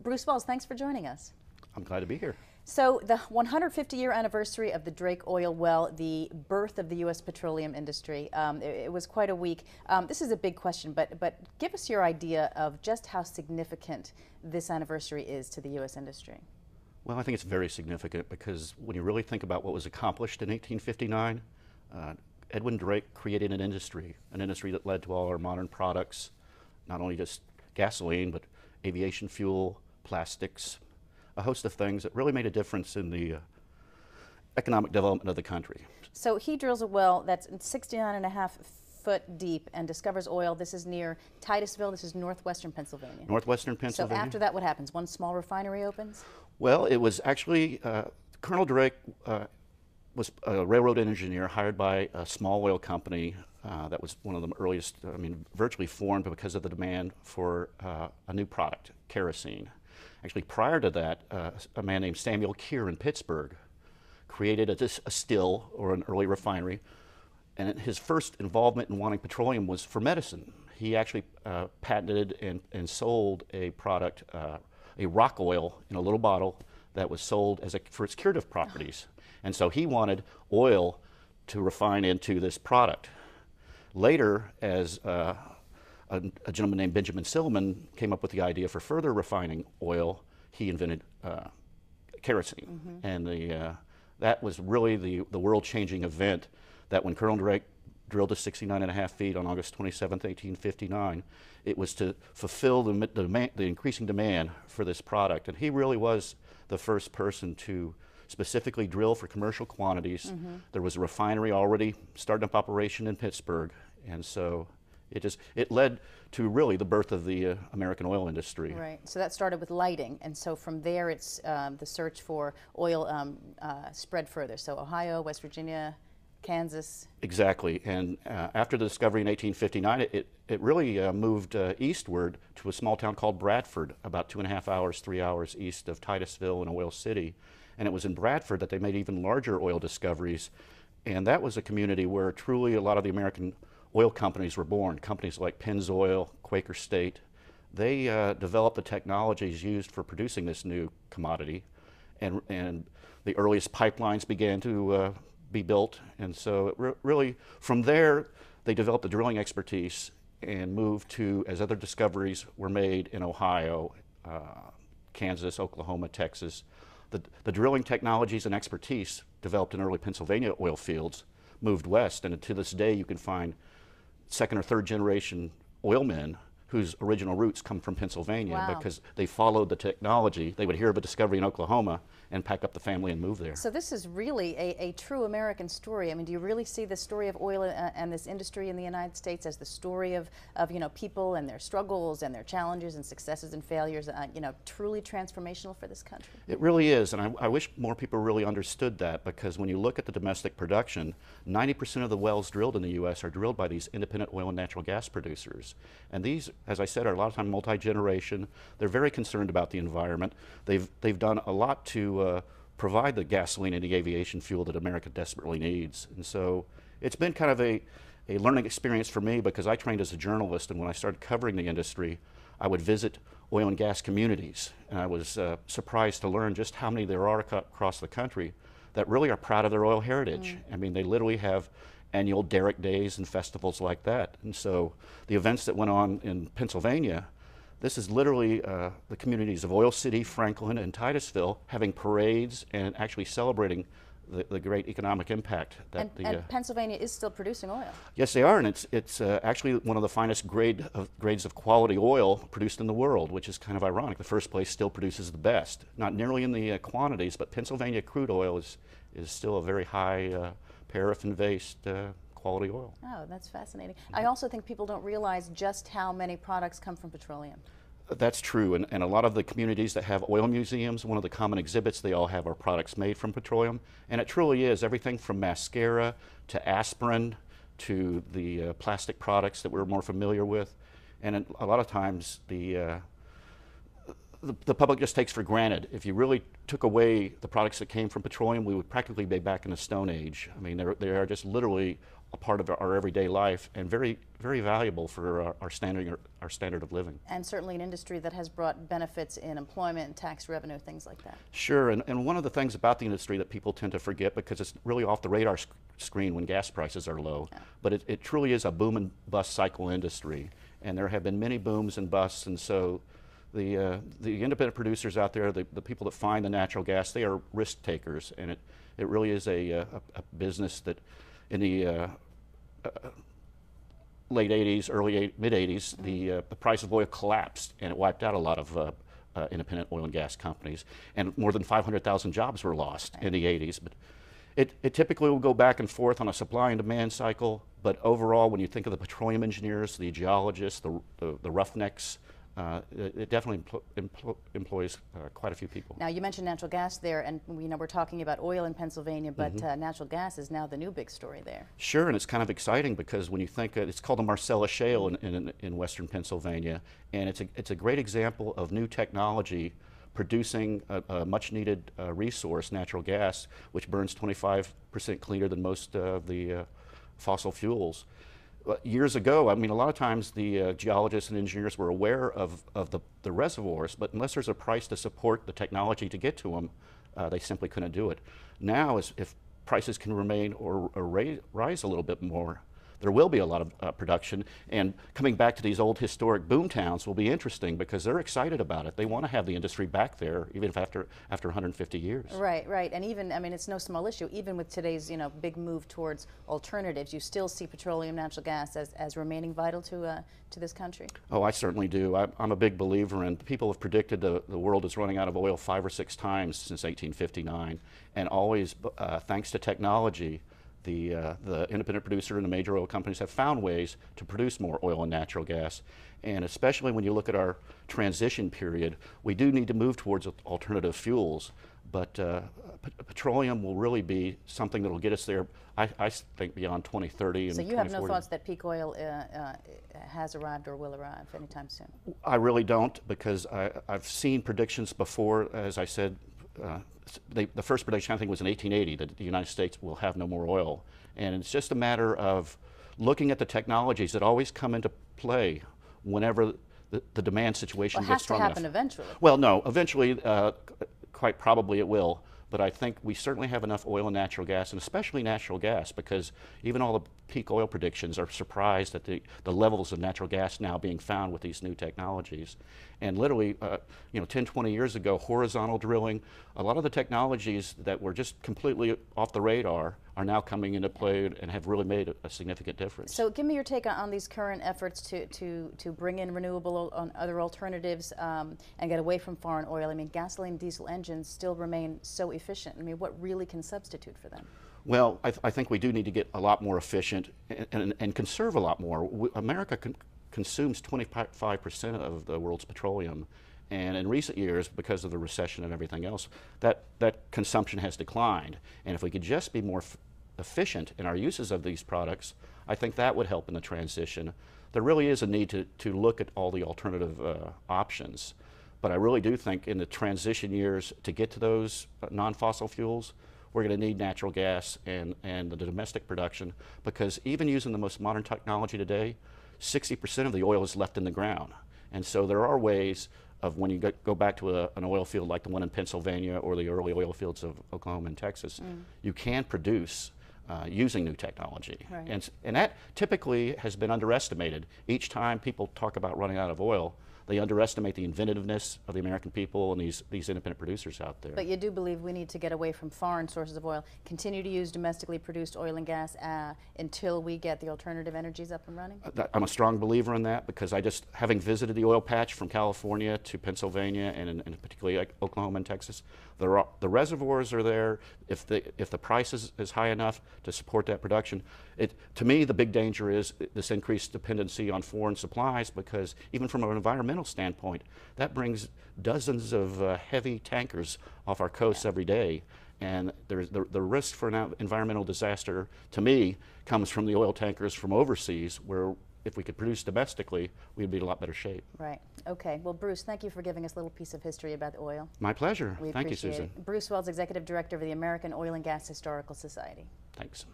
Bruce Wells, thanks for joining us. I'm glad to be here. So the 150-year anniversary of the Drake oil well, the birth of the U.S. petroleum industry, it was quite a week. This is a big question, but give us your idea of just how significant this anniversary is to the U.S. industry. Well, I think it's very significant because when you really think about what was accomplished in 1859, Edwin Drake created an industry that led to all our modern products, not only just gasoline, but aviation fuel, plastics, a host of things that really made a difference in the economic development of the country. So he drills a well that's 69.5 foot deep and discovers oil. This is near Titusville. This is northwestern Pennsylvania. Northwestern Pennsylvania. So after that, what happens? One small refinery opens? Well, it was actually, Colonel Drake was a railroad engineer hired by a small oil company that was one of the earliest, virtually formed because of the demand for a new product, kerosene. Actually, prior to that, a man named Samuel Keir in Pittsburgh created a still, or an early refinery, and his first involvement in wanting petroleum was for medicine. He actually patented and sold a product, a rock oil in a little bottle that was sold for its curative properties. And so he wanted oil to refine into this product. Later, as a gentleman named Benjamin Silliman came up with the idea for further refining oil, he invented kerosene. And that was really the world-changing event that when Colonel Drake drilled to 69.5 feet on August 27, 1859, it was to fulfill the increasing demand for this product. And he really was the first person to specifically drill for commercial quantities. There was a refinery already starting up operation in Pittsburgh, and so it led to really the birth of the American oil industry. Right. So that started with lighting, and so from there it's the search for oil spread further. So Ohio, West Virginia, Kansas. Exactly. And after the discovery in 1859, it really moved eastward to a small town called Bradford, about 2.5 hours, 3 hours east of Titusville in Oil City. And it was in Bradford that they made even larger oil discoveries. And that was a community where truly a lot of the American oil companies were born. Companies like Pennzoil, Quaker State. They developed the technologies used for producing this new commodity. And the earliest pipelines began to be built. And so really, from there, they developed the drilling expertise and moved to, as other discoveries were made in Ohio, Kansas, Oklahoma, Texas. The drilling technologies and expertise developed in early Pennsylvania oil fields moved west, and to this day you can find second or third generation oil men whose original roots come from Pennsylvania. Wow. Because they followed the technology. They would hear of a discovery in Oklahoma and pack up the family and move there. So this is really a true American story. I mean, do you really see the story of oil and this industry in the United States as the story of people and their struggles and their challenges and successes and failures, truly transformational for this country? It really is, and I wish more people really understood that, because when you look at the domestic production, 90% of the wells drilled in the U.S. are drilled by these independent oil and natural gas producers. And these, as I said, are a lot of time multi-generation. They're very concerned about the environment. They've done a lot to provide the gasoline and the aviation fuel that America desperately needs. And so it's been kind of a learning experience for me, because I trained as a journalist, and when I started covering the industry, I would visit oil and gas communities, and I was surprised to learn just how many there are across the country that really are proud of their oil heritage. I mean, they literally have annual derrick days and festivals like that. And so the events that went on in Pennsylvania, this is literally the communities of Oil City, Franklin, and Titusville having parades and actually celebrating the great economic impact that and Pennsylvania is still producing oil. Yes, they are, and it's actually one of the finest grades of quality oil produced in the world, which is kind of ironic. The first place still produces the best, not nearly in the quantities, but Pennsylvania crude oil is still a very high paraffin-based quality oil. Oh, that's fascinating. I also think people don't realize just how many products come from petroleum. That's true, and a lot of the communities that have oil museums, one of the common exhibits they all have are products made from petroleum, and it truly is everything from mascara to aspirin to the plastic products that we're more familiar with, and a lot of times the public just takes for granted. If you really took away the products that came from petroleum, we would practically be back in the Stone Age. I mean, they are just literally a part of our everyday life and very, very valuable for our standard of living. And certainly an industry that has brought benefits in employment, tax revenue, things like that. Sure, and one of the things about the industry that people tend to forget, because it's really off the radar screen when gas prices are low, but it truly is a boom and bust cycle industry. And there have been many booms and busts, and so the independent producers out there, the people that find the natural gas, they are risk takers, and it really is a business that in the late 80s, mid 80s, the price of oil collapsed, and it wiped out a lot of independent oil and gas companies, and more than 500,000 jobs were lost in the 80s. But it typically will go back and forth on a supply and demand cycle, but overall, when you think of the petroleum engineers, the geologists, the roughnecks, it definitely employs quite a few people. Now, you mentioned natural gas there, and we're talking about oil in Pennsylvania, but natural gas is now the new big story there. Sure, and it's kind of exciting because when you think, it's called the Marcellus Shale in western Pennsylvania, and it's a great example of new technology producing a much needed resource, natural gas, which burns 25% cleaner than most of the fossil fuels. Years ago, I mean, a lot of times the geologists and engineers were aware of the reservoirs, but unless there's a price to support the technology to get to them, they simply couldn't do it. Now, if prices can remain or rise a little bit more, there will be a lot of production, and coming back to these old historic boom towns will be interesting because they're excited about it. They want to have the industry back there, even if after 150 years. Right, right, and even, I mean, it's no small issue. Even with today's, big move towards alternatives, you still see petroleum, natural gas as remaining vital to this country. Oh, I certainly do. I'm a big believer, and people have predicted the world is running out of oil 5 or 6 times since 1859, and always thanks to technology. The independent producer and the major oil companies have found ways to produce more oil and natural gas. And especially when you look at our transition period, we do need to move towards alternative fuels. But petroleum will really be something that will get us there, I think, beyond 2030 and 2040. So you have no thoughts that peak oil has arrived or will arrive anytime soon? I really don't, because I've seen predictions before, as I said. The first prediction, I think, was in 1880, that the United States will have no more oil. And it's just a matter of looking at the technologies that always come into play whenever the demand situation gets strong enough. It has to happen eventually. Well, no, eventually, quite probably it will. But I think we certainly have enough oil and natural gas, and especially natural gas, because even all the peak oil predictions are surprised at the levels of natural gas now being found with these new technologies. And literally, 10, 20 years ago, horizontal drilling, a lot of the technologies that were just completely off the radar are now coming into play and have really made a significant difference. So give me your take on these current efforts to bring in renewable on other alternatives and get away from foreign oil. I mean, gasoline, diesel engines still remain so efficient. I mean, what really can substitute for them? Well, I think we do need to get a lot more efficient and conserve a lot more. America consumes 25% of the world's petroleum. And in recent years, because of the recession and everything else, that consumption has declined. And if we could just be more efficient in our uses of these products, I think that would help in the transition. There really is a need to look at all the alternative options. But I really do think in the transition years, to get to those non-fossil fuels, we're going to need natural gas and the domestic production, because even using the most modern technology today, 60% of the oil is left in the ground. And so there are ways of, when you go back to an oil field like the one in Pennsylvania or the early oil fields of Oklahoma and Texas, you can produce using new technology. Right. And that typically has been underestimated. Each time people talk about running out of oil, they underestimate the inventiveness of the American people and these independent producers out there. But you do believe we need to get away from foreign sources of oil, continue to use domestically produced oil and gas until we get the alternative energies up and running? I'm a strong believer in that, because having visited the oil patch from California to Pennsylvania and particularly like Oklahoma and Texas, the reservoirs are there. If the price is high enough to support that production, to me the big danger is this increased dependency on foreign supplies, because even from an environmental standpoint, that brings dozens of heavy tankers off our coasts every day. And the risk for an environmental disaster, to me, comes from the oil tankers from overseas, where if we could produce domestically, we'd be in a lot better shape. Right. Okay. Well, Bruce, thank you for giving us a little piece of history about the oil. My pleasure. We Thank you, appreciate Susan. it. Bruce Wells, Executive Director of the American Oil and Gas Historical Society. Thanks.